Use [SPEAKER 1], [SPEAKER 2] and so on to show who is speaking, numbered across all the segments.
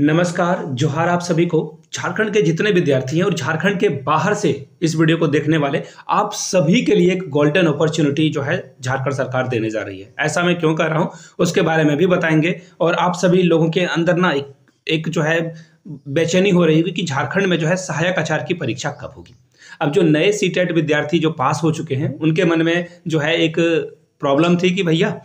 [SPEAKER 1] नमस्कार, जोहार आप सभी को। झारखंड के जितने विद्यार्थी हैं और झारखंड के बाहर से इस वीडियो को देखने वाले आप सभी के लिए एक गोल्डन अपॉर्चुनिटी जो है झारखंड सरकार देने जा रही है। ऐसा मैं क्यों कर रहा हूँ उसके बारे में भी बताएंगे। और आप सभी लोगों के अंदर ना एक जो है बेचैनी हो रही है कि झारखंड में जो है सहायक आचार्य की परीक्षा कब होगी। अब जो नए सीटेट विद्यार्थी जो पास हो चुके हैं उनके मन में जो है एक प्रॉब्लम थी कि भैया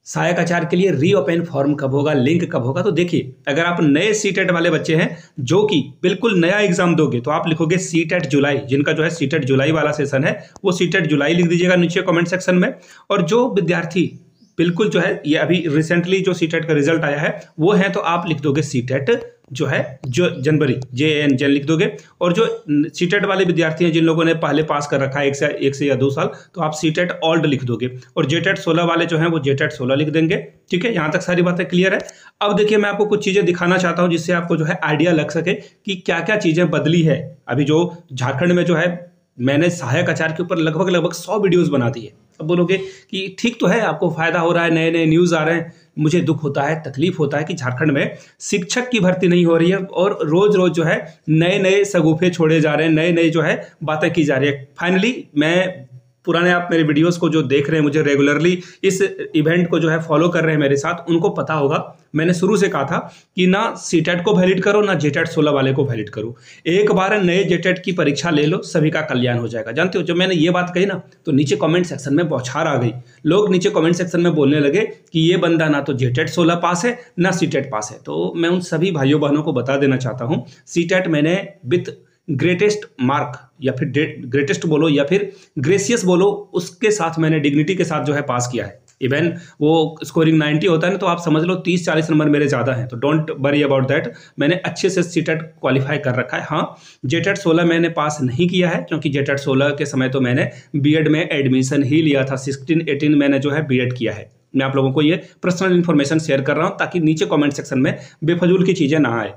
[SPEAKER 1] सहायक आचार्य के लिए रीओपन फॉर्म कब होगा, लिंक कब होगा। तो देखिए, अगर आप नए सीटेट वाले बच्चे हैं जो कि बिल्कुल नया एग्जाम दोगे तो आप लिखोगे सीटेट जुलाई, जिनका जो है सीटेट जुलाई वाला सेशन है वो सीटेट जुलाई लिख दीजिएगा नीचे कमेंट सेक्शन में। और जो विद्यार्थी बिल्कुल जो है ये अभी रिसेंटली जो सीटेट का रिजल्ट आया है वो है तो आप लिख दोगे सीटेट जो है जो जनवरी JN लिख दोगे। और जो सीटेट वाले विद्यार्थी हैं जिन लोगों ने पहले पास कर रखा है एक से या 2 साल तो आप सीटेट ओल्ड लिख दोगे। और जेटेट 16 वाले जो हैं वो जेटेट 16 लिख देंगे। ठीक है, यहाँ तक सारी बातें क्लियर है। अब देखिए, मैं आपको कुछ चीज़ें दिखाना चाहता हूँ जिससे आपको जो है आइडिया लग सके कि क्या क्या चीज़ें बदली है। अभी जो झारखंड में जो है मैंने सहायक आचार्य के ऊपर लगभग 100 वीडियोस बना दी है। अब बोलोगे कि ठीक तो है, आपको फायदा हो रहा है, नए नए न्यूज़ आ रहे हैं। मुझे दुख होता है, तकलीफ होता है कि झारखंड में शिक्षक की भर्ती नहीं हो रही है और रोज रोज जो है नए नए सगुफे छोड़े जा रहे हैं, नए नए जो है बातें की जा रही है। फाइनली मैं पुराने आप मेरे वीडियोस को जो देख रहे हैं, मुझे रेगुलरली इस इवेंट को जो है फॉलो कर रहे हैं मेरे साथ, उनको पता होगा मैंने शुरू से कहा था कि ना सीटेट को वैलिड करो ना जेटेट 16 वाले को वैलिड करो। एक बार नए जेटेट की परीक्षा ले लो, सभी का कल्याण हो जाएगा। जानते हो, जब मैंने ये बात कही ना तो नीचे कमेंट सेक्शन में बौछार आ गई। लोग नीचे कमेंट सेक्शन में बोलने लगे कि ये बंदा ना तो जेटेट 16 पास है ना सीटेट पास है। तो मैं उन सभी भाइयों बहनों को बता देना चाहता हूँ, सीटेट मैंने विथ ग्रेटेस्ट मार्क या फिर ग्रेटेस्ट बोलो या फिर ग्रेसियस बोलो, उसके साथ मैंने डिग्निटी के साथ जो है पास किया है। इवन वो स्कोरिंग 90 होता है ना तो आप समझ लो 30-40 नंबर मेरे ज़्यादा हैं। तो डोंट वरी अबाउट दैट, मैंने अच्छे से सीटेट क्वालिफाई कर रखा है। हाँ, जेटेट 16 मैंने पास नहीं किया है क्योंकि जेटेट 16 के समय तो मैंने बीएड में एडमिशन ही लिया था। 16-18 मैंने जो है बीएड किया है। मैं आप लोगों को ये पर्सनल इन्फॉर्मेशन शेयर कर रहा हूँ ताकि नीचे कॉमेंट सेक्शन में बेफजूल की चीज़ें ना आए।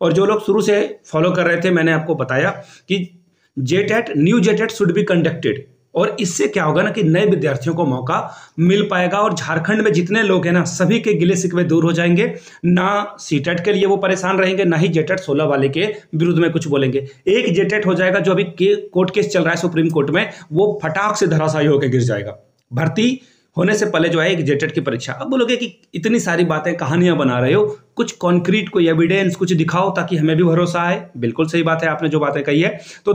[SPEAKER 1] और जो लोग शुरू से फॉलो कर रहे थे, मैंने आपको बताया कि JTET new JTET should be conducted. और इससे क्या होगा ना कि नए विद्यार्थियों को मौका मिल पाएगा और झारखंड में जितने लोग हैं ना सभी के गिले शिकवे दूर हो जाएंगे। ना सीटेट के लिए वो परेशान रहेंगे, ना ही जेटेट 16 वाले के विरुद्ध में कुछ बोलेंगे। एक जेटेट हो जाएगा, जो अभी कोर्ट केस चल रहा है सुप्रीम कोर्ट में, वो फटाक से धराशायी होकर गिर जाएगा। भर्ती होने से पहले जो है एक जेटेट की परीक्षा। अब बोलोगे कि इतनी सारी बातें कहानियां बना रहे हो, कुछ कॉन्क्रीट, कोई एविडेंस कुछ दिखाओ ताकि हमें भी भरोसा आए। बिल्कुल सही बात है, आपने जो बातें कही है। तो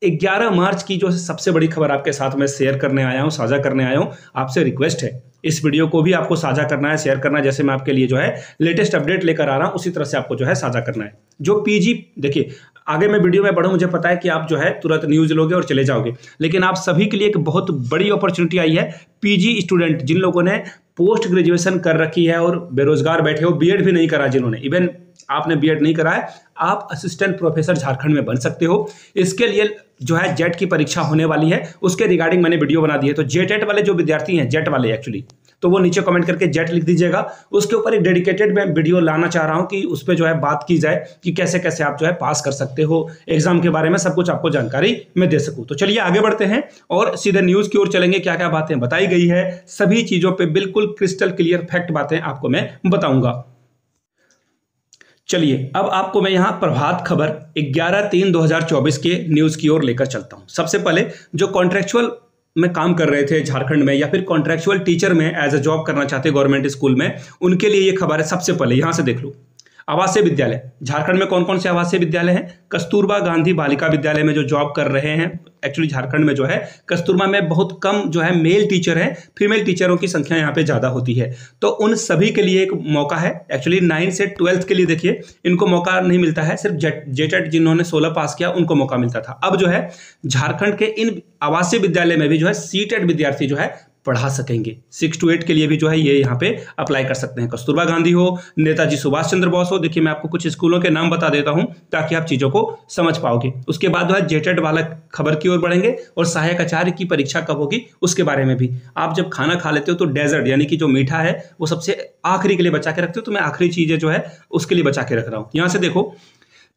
[SPEAKER 1] 11 मार्च की जो सबसे बड़ी खबर आपके साथ में शेयर करने आया हूं, साझा करने आया हूं। आपसे रिक्वेस्ट है इस वीडियो को भी आपको साझा करना है, शेयर करना है। जैसे मैं आपके लिए जो है लेटेस्ट अपडेट लेकर आ रहा हूं उसी तरह से आपको जो है साझा करना है। जो पीजी, देखिए आगे मैं वीडियो में बढ़ूं, मुझे पता है कि आप जो है तुरंत न्यूज़ लोगे और चले जाओगे, लेकिन आप सभी के लिए एक बहुत बड़ी अपॉर्चुनिटी आई है। पीजी स्टूडेंट जिन लोगों ने पोस्ट ग्रेजुएशन कर रखी है और बेरोजगार बैठे हो, बीएड भी नहीं करा जिन्होंने, इवन आपने बीएड नहीं करा है, आप असिस्टेंट प्रोफेसर झारखंड में बन सकते हो। इसके लिए जो है जेट की परीक्षा होने वाली है, उसके रिगार्डिंग मैंने वीडियो बना दी है। तो जेटेट वाले जो विद्यार्थी हैं, जेट वाले एक्चुअली, तो वो नीचे कमेंट करके जेट लिख दीजिएगा। उसके ऊपर एक डेडिकेटेड मैं वीडियो लाना चाह रहा हूं कि उस पर जो है बात की जाए कि कैसे कैसे आप जो है पास कर सकते हो एग्जाम के बारे में, सब कुछ आपको जानकारी मैं दे सकूं। तो चलिए आगे बढ़ते हैं और सीधे न्यूज़ की ओर चलेंगे। क्या क्या बातें बताई गई है, सभी चीज़ों पर बिल्कुल क्रिस्टल क्लियर फैक्ट बातें आपको मैं बताऊंगा। चलिए, अब आपको मैं यहां प्रभात खबर 11/3/2024 के न्यूज़ की ओर लेकर चलता हूं। सबसे पहले जो कॉन्ट्रेक्चुअल में काम कर रहे थे झारखंड में या फिर कॉन्ट्रेक्चुअल टीचर में एज अ जॉब करना चाहते गवर्नमेंट स्कूल में, उनके लिए ये खबर है। सबसे पहले यहां से देख लो, आवासीय विद्यालय झारखंड में कौन कौन से आवासीय विद्यालय हैं। कस्तूरबा गांधी बालिका विद्यालय में जो जॉब कर रहे हैं, एक्चुअली झारखंड में जो है कस्तूरबा में बहुत कम जो है मेल टीचर हैं, फीमेल टीचरों की संख्या यहाँ पे ज़्यादा होती है। तो उन सभी के लिए एक मौका है। एक्चुअली 9 से 12th के लिए देखिए इनको मौका नहीं मिलता है, सिर्फ जेटेट जिन्होंने 16 पास किया उनको मौका मिलता था। अब जो है झारखंड के इन आवासीय विद्यालय में भी जो है सीटेट विद्यार्थी जो है पढ़ा सकेंगे। 6 to 8 के लिए भी जो है ये यहाँ पे अप्लाई कर सकते हैं। कस्तूरबा गांधी हो, नेताजी सुभाष चंद्र बोस हो, देखिए मैं आपको कुछ स्कूलों के नाम बता देता हूँ ताकि आप चीज़ों को समझ पाओगे। उसके बाद जो है जेटेट वाला खबर की ओर बढ़ेंगे और सहायक आचार्य की परीक्षा कब होगी उसके बारे में भी। आप जब खाना खा लेते हो तो डेजर्ट यानी कि जो मीठा है वो सबसे आखिरी के लिए बचा के रखते हो, तो मैं आखिरी चीज़ें जो है उसके लिए बचा के रख रहा हूँ। यहाँ से देखो,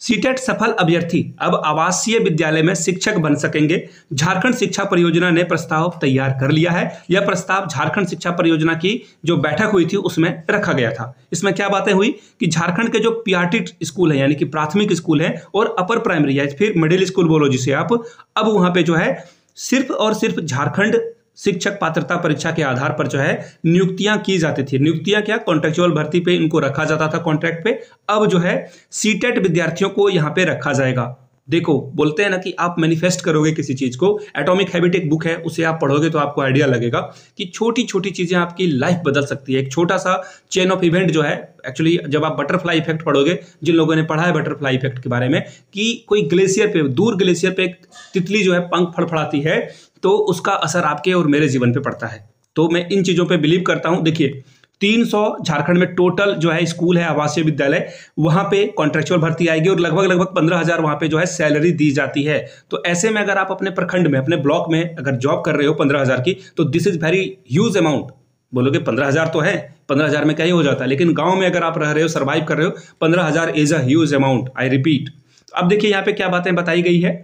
[SPEAKER 1] सीटेट सफल अभ्यर्थी अब आवासीय विद्यालय में शिक्षक बन सकेंगे। झारखंड शिक्षा परियोजना ने प्रस्ताव तैयार कर लिया है। यह प्रस्ताव झारखंड शिक्षा परियोजना की जो बैठक हुई थी उसमें रखा गया था। इसमें क्या बातें हुई कि झारखंड के जो पीआरटी स्कूल है यानी कि प्राथमिक स्कूल है और अपर प्राइमरी या फिर मिडिल स्कूल बोलो जिसे आप, अब वहां पे जो है सिर्फ और सिर्फ झारखंड शिक्षक पात्रता परीक्षा के आधार पर जो है नियुक्तियां की जाती थी। नियुक्तियां क्या, कॉन्ट्रेक्चुअल भर्ती पे इनको रखा जाता था कॉन्ट्रैक्ट पे। अब जो है सीटेट विद्यार्थियों को यहां पे रखा जाएगा। देखो बोलते हैं ना कि आप मैनिफेस्ट करोगे किसी चीज को। एटॉमिक हैबिट एक बुक है, उसे आप पढ़ोगे तो आपको आइडिया लगेगा कि छोटी छोटी चीजें आपकी लाइफ बदल सकती है। एक छोटा सा चेन ऑफ इवेंट जो है, एक्चुअली जब आप बटरफ्लाई इफेक्ट पढ़ोगे, जिन लोगों ने पढ़ा है बटरफ्लाई इफेक्ट के बारे में, कि कोई ग्लेशियर पे, दूर ग्लेशियर पे एक तितली जो है पंख फड़फड़ाती है तो उसका असर आपके और मेरे जीवन पे पड़ता है। तो मैं इन चीजों पे बिलीव करता हूं। देखिए 300 झारखंड में टोटल जो है स्कूल है, आवासीय विद्यालय, वहां पे कॉन्ट्रेक्चुअल भर्ती आएगी और लगभग 15,000 वहां पे जो है सैलरी दी जाती है। तो ऐसे में अगर आप अपने प्रखंड में, अपने ब्लॉक में अगर जॉब कर रहे हो 15,000 की, तो this is very huge amount. बोलोगे 15,000 तो है, 15,000 में क्या ही हो जाता है, लेकिन गांव में अगर आप रह रहे हो, सर्वाइव कर रहे हो, 15,000 is a huge amount, I repeat. अब देखिए यहाँ पे क्या बातें बताई गई है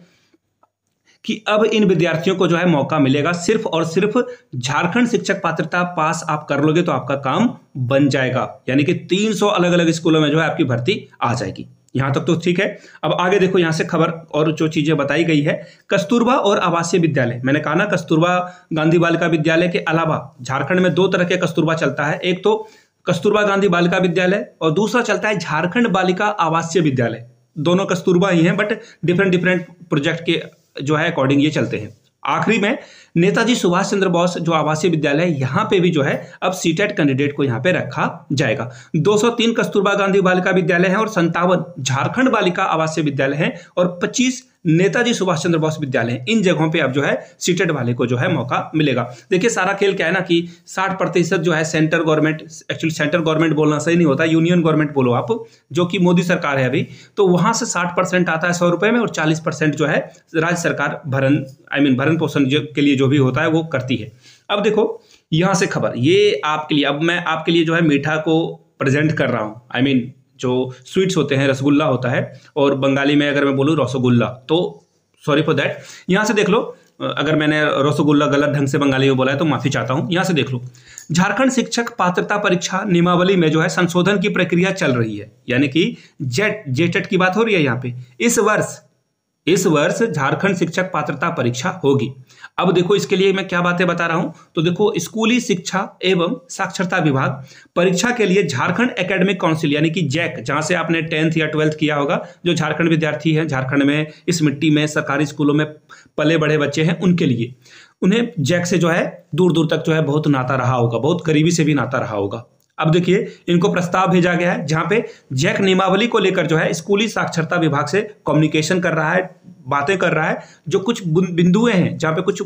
[SPEAKER 1] कि अब इन विद्यार्थियों को जो है मौका मिलेगा। सिर्फ और सिर्फ झारखंड शिक्षक पात्रता पास आप कर लोगे तो आपका काम बन जाएगा, यानी कि 300 अलग अलग स्कूलों में जो है आपकी भर्ती आ जाएगी। यहां तक तो ठीक है। अब आगे देखो यहां से खबर और जो चीजें बताई गई है। कस्तूरबा और आवासीय विद्यालय, मैंने कहा ना कस्तूरबा गांधी बालिका विद्यालय के अलावा झारखंड में 2 तरह के कस्तूरबा चलता है। एक तो कस्तूरबा गांधी बालिका विद्यालय और दूसरा चलता है झारखंड बालिका आवासीय विद्यालय। दोनों कस्तूरबा ही हैं बट डिफरेंट प्रोजेक्ट के जो है अकॉर्डिंग ये चलते हैं। आखिरी में नेताजी सुभाष चंद्र बोस जो आवासीय विद्यालय है, यहां पे भी जो है अब सीटेट कैंडिडेट को यहां पे रखा जाएगा। 203 कस्तूरबा गांधी बालिका विद्यालय है और 57 झारखंड बालिका आवासीय विद्यालय है और 25 नेताजी सुभाष चंद्र बोस विद्यालय है। इन जगहों पे अब जो है सीटेट वाले को जो है मौका मिलेगा। देखिए सारा खेल क्या है ना कि 60% जो है centre government, actually centre government बोलना सही नहीं होता, यूनियन गवर्नमेंट बोलो आप, जो कि मोदी सरकार है अभी, तो वहां से 60% आता है 100 रुपए में और 40% जो है राज्य सरकार भरण पोषण के लिए जो भी होता है वो करती है। अब देखो यहां से खबर ये आपके लिए, अब मैं आपके लिए जो है मीठा को प्रेजेंट कर रहा हूं। जो स्वीट्स होते हैं, रसगुल्ला होता है और बंगाली में अगर मैं बोलूँ रसगुल्ला, तो सॉरी फॉर दैट। यहां से देख लो, अगर मैंने रसगुल्ला गलत ढंग से बंगाली में बोला है तो माफी चाहता हूं। यहां से देख लो, झारखंड शिक्षक पात्रता परीक्षा नियमावली में जो है संशोधन की प्रक्रिया चल रही है, यानी कि जेटेट की बात हो रही है यहाँ पे। इस वर्ष झारखंड शिक्षक पात्रता परीक्षा होगी। अब देखो इसके लिए मैं क्या बातें बता रहा हूं, तो देखो स्कूली शिक्षा एवं साक्षरता विभाग परीक्षा के लिए झारखंड एकेडमिक काउंसिल यानी कि जैक, जहां से आपने 10th या 12th किया होगा, जो झारखंड विद्यार्थी हैं, झारखंड में इस मिट्टी में सरकारी स्कूलों में पले बड़े बच्चे हैं, उनके लिए उन्हें जैक से जो है दूर दूर तक जो है बहुत नाता रहा होगा, बहुत करीबी से भी नाता रहा होगा। अब देखिए इनको प्रस्ताव भेजा गया है जहां पे जैक नियमावली को लेकर जो है स्कूली साक्षरता विभाग से कम्युनिकेशन कर रहा है, बातें कर रहा है। जो कुछ बिंदुएं हैं, जहां पे कुछ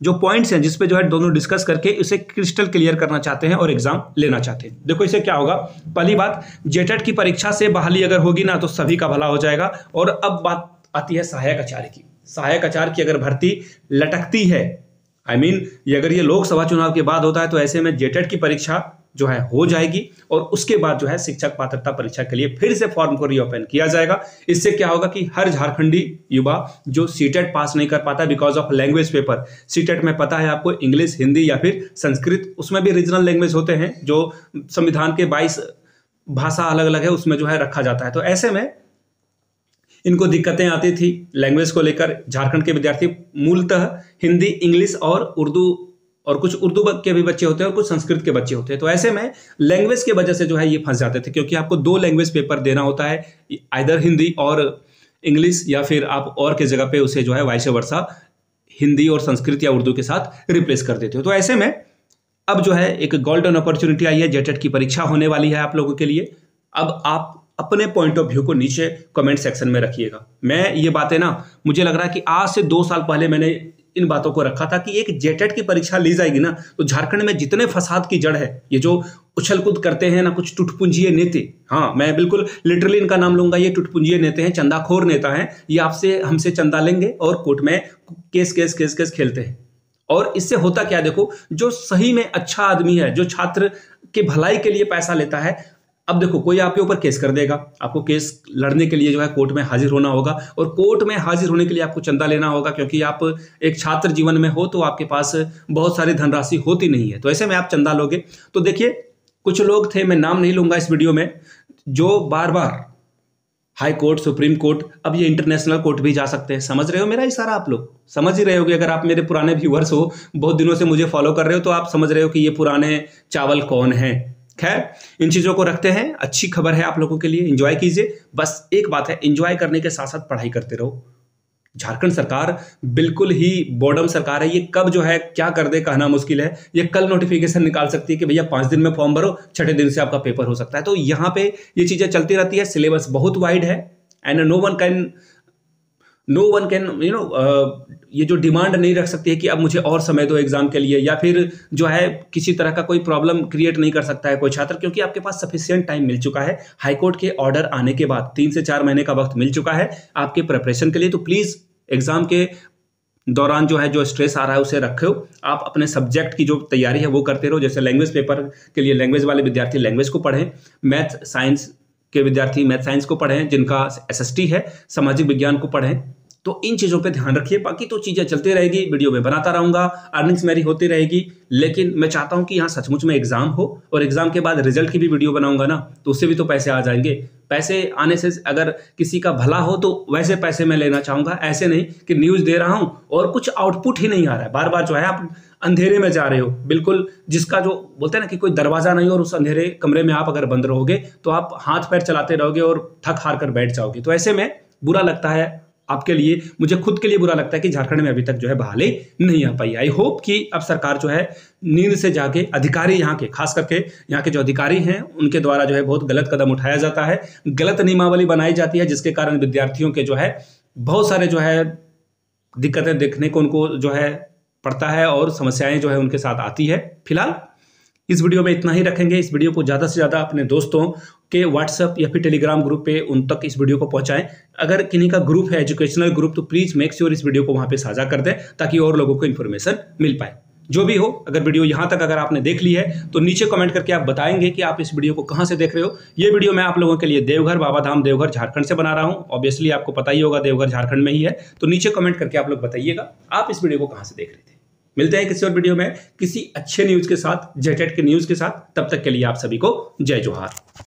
[SPEAKER 1] जो पॉइंट्स हैं जिसपे जो है दोनों डिस्कस करके इसे क्रिस्टल क्लियर करना चाहते हैं और एग्जाम लेना चाहते हैं। देखो इसे क्या होगा, पहली बात, जेटेट की परीक्षा से बहाली अगर होगी ना तो सभी का भला हो जाएगा। और अब बात आती है सहायक आचार्य की। सहायक आचार्य की अगर भर्ती लटकती है, अगर ये लोकसभा चुनाव के बाद होता है, तो ऐसे में जेटेट की परीक्षा जो है हो जाएगी और उसके बाद जो है शिक्षक पात्रता परीक्षा के लिए फिर से फॉर्म को रीओपन किया जाएगा। इससे क्या होगा कि हर झारखंडी युवा जो सीटेट पास नहीं कर पाता because of language paper, CTET में पता है आपको इंग्लिश, हिंदी या फिर संस्कृत, उसमें भी रीजनल लैंग्वेज होते हैं जो संविधान के 22 भाषा अलग अलग है उसमें जो है रखा जाता है। तो ऐसे में इनको दिक्कतें आती थी लैंग्वेज को लेकर। झारखंड के विद्यार्थी मूलतः हिंदी, इंग्लिश और उर्दू, और कुछ उर्दू के भी बच्चे होते हैं और कुछ संस्कृत के बच्चे होते हैं। तो ऐसे में लैंग्वेज के वजह से जो है ये फंस जाते थे, क्योंकि आपको 2 लैंग्वेज पेपर देना होता है, आइदर हिंदी और इंग्लिश, या फिर आप और के जगह पे उसे जो है वाइस वर्सा हिंदी और संस्कृत या उर्दू के साथ रिप्लेस कर देते हो। तो ऐसे में अब जो है एक गोल्डन अपॉर्चुनिटी आई है, जेटेट की परीक्षा होने वाली है आप लोगों के लिए। अब आप अपने पॉइंट ऑफ व्यू को नीचे कमेंट सेक्शन में रखिएगा। मैं ये बातें ना, मुझे लग रहा है कि आज से 2 साल पहले मैंने इन बातों को रखा था कि एक जेटेट की परीक्षा ली जाएगी ना तो झारखंड में जितने फसाद की जड़ है, ये जो उछल कूद करते हैं ना कुछ टुटपुंजिये नेते, हाँ मैं बिल्कुल लिटरली इनका नाम लूंगा, ये टुटपुंजिये नेते हैं, चंदाखोर नेता हैं। ये आपसे हमसे चंदा लेंगे और कोर्ट में केस खेलते हैं। और इससे होता क्या, देखो जो सही में अच्छा आदमी है, जो छात्र के भलाई के लिए पैसा लेता है, अब देखो, कोई आपके ऊपर केस कर देगा, आपको केस लड़ने के लिए जो है कोर्ट में हाजिर होना होगा, और कोर्ट में हाजिर होने के लिए आपको चंदा लेना होगा, क्योंकि आप एक छात्र जीवन में हो तो आपके पास बहुत सारी धनराशि होती नहीं है, तो ऐसे में आप चंदा लोगे। तो देखिए, कुछ लोग थे, मैं नाम नहीं लूंगा इस वीडियो में, जो बार बार हाई कोर्ट, सुप्रीम कोर्ट, अब ये इंटरनेशनल कोर्ट भी जा सकते हैं। समझ रहे हो मेरा इशारा? आप लोग समझ ही रहे होगे, अगर आप मेरे पुराने व्यूअर्स हो, बहुत दिनों से मुझे फॉलो कर रहे हो, तो आप समझ रहे हो कि ये पुराने चावल कौन है। खैर, इन चीज़ों को रखते हैं, अच्छी खबर है आप लोगों के लिए, एंजॉय कीजिए। बस एक बात है, एंजॉय करने के साथ साथ पढ़ाई करते रहो। झारखंड सरकार बिल्कुल ही बॉर्डम सरकार है, ये कब जो है क्या कर दे कहना मुश्किल है। ये कल नोटिफिकेशन निकाल सकती है कि भैया 5 दिन में फॉर्म भरो, छठे दिन से आपका पेपर हो सकता है। तो यहाँ पे ये चीज़ें चलती रहती है, सिलेबस बहुत वाइड है, एंड नो वन कैन ये जो डिमांड नहीं रख सकती है कि अब मुझे और समय दो एग्जाम के लिए, या फिर जो है किसी तरह का कोई प्रॉब्लम क्रिएट नहीं कर सकता है कोई छात्र, क्योंकि आपके पास सफिशिएंट टाइम मिल चुका है। हाईकोर्ट के ऑर्डर आने के बाद 3 से 4 महीने का वक्त मिल चुका है आपके प्रिपरेशन के लिए। तो प्लीज़ एग्जाम के दौरान जो है जो स्ट्रेस आ रहा है उसे रखो, आप अपने सब्जेक्ट की जो तैयारी है वो करते रहो। जैसे लैंग्वेज पेपर के लिए लैंग्वेज वाले विद्यार्थी लैंग्वेज को पढ़ें, मैथ साइंस के विद्यार्थी मैथ साइंस को पढ़ें, जिनका SST है सामाजिक विज्ञान को पढ़ें। तो इन चीज़ों पे ध्यान रखिए, बाकी तो चीज़ें चलती रहेगी, वीडियो में बनाता रहूँगा, अर्निंग्स मेरी होती रहेगी, लेकिन मैं चाहता हूँ कि यहाँ सचमुच में एग्जाम हो, और एग्जाम के बाद रिजल्ट की भी वीडियो बनाऊंगा ना, तो उससे भी तो पैसे आ जाएंगे। पैसे आने से अगर किसी का भला हो तो वैसे पैसे मैं लेना चाहूँगा, ऐसे नहीं कि न्यूज़ दे रहा हूँ और कुछ आउटपुट ही नहीं आ रहा है। बार बार जो है आप अंधेरे में जा रहे हो, बिल्कुल जिसका जो बोलते हैं ना कि कोई दरवाजा नहीं, और उस अंधेरे कमरे में आप अगर बंद रहोगे तो आप हाथ पैर चलाते रहोगे और थक हार कर बैठ जाओगे। तो ऐसे में बुरा लगता है आपके लिए, मुझे खुद के लिए बुरा लगता है कि झारखंड में अभी तक जो है बहाली नहीं आ पाई। आई होप कि अब सरकार जो है नींद से जाके, अधिकारी यहाँ के, खास करके यहाँ के जो अधिकारी हैं उनके द्वारा जो है बहुत गलत कदम उठाया जाता है, गलत नियमावली बनाई जाती है, जिसके कारण विद्यार्थियों के जो है बहुत सारे जो है दिक्कतें देखने को उनको जो है पड़ता है, और समस्याएं जो है उनके साथ आती है। फिलहाल इस वीडियो में इतना ही रखेंगे। इस वीडियो को ज़्यादा से ज़्यादा अपने दोस्तों के व्हाट्सएप या फिर टेलीग्राम ग्रुप पे उन तक इस वीडियो को पहुंचाएं। अगर किन्हीं का ग्रुप है एजुकेशनल ग्रुप, तो प्लीज़ मेक श्योर इस वीडियो को वहां पे साझा कर दें, ताकि और लोगों को इन्फॉर्मेशन मिल पाए। जो भी हो, अगर वीडियो यहाँ तक अगर आपने देख ली है तो नीचे कमेंट करके आप बताएंगे कि आप इस वीडियो को कहाँ से देख रहे हो। ये वीडियो मैं आप लोगों के लिए देवघर, बाबा धाम देवघर झारखंड से बना रहा हूँ। ऑब्वियसली आपको पता ही होगा देवघर झारखंड में ही है, तो नीचे कमेंट करके आप लोग बताइएगा आप इस वीडियो को कहाँ से देख रहे थे। मिलते हैं किसी और वीडियो में किसी अच्छे न्यूज़ के साथ, जेटेट के न्यूज़ के साथ। तब तक के लिए आप सभी को जय जोहार।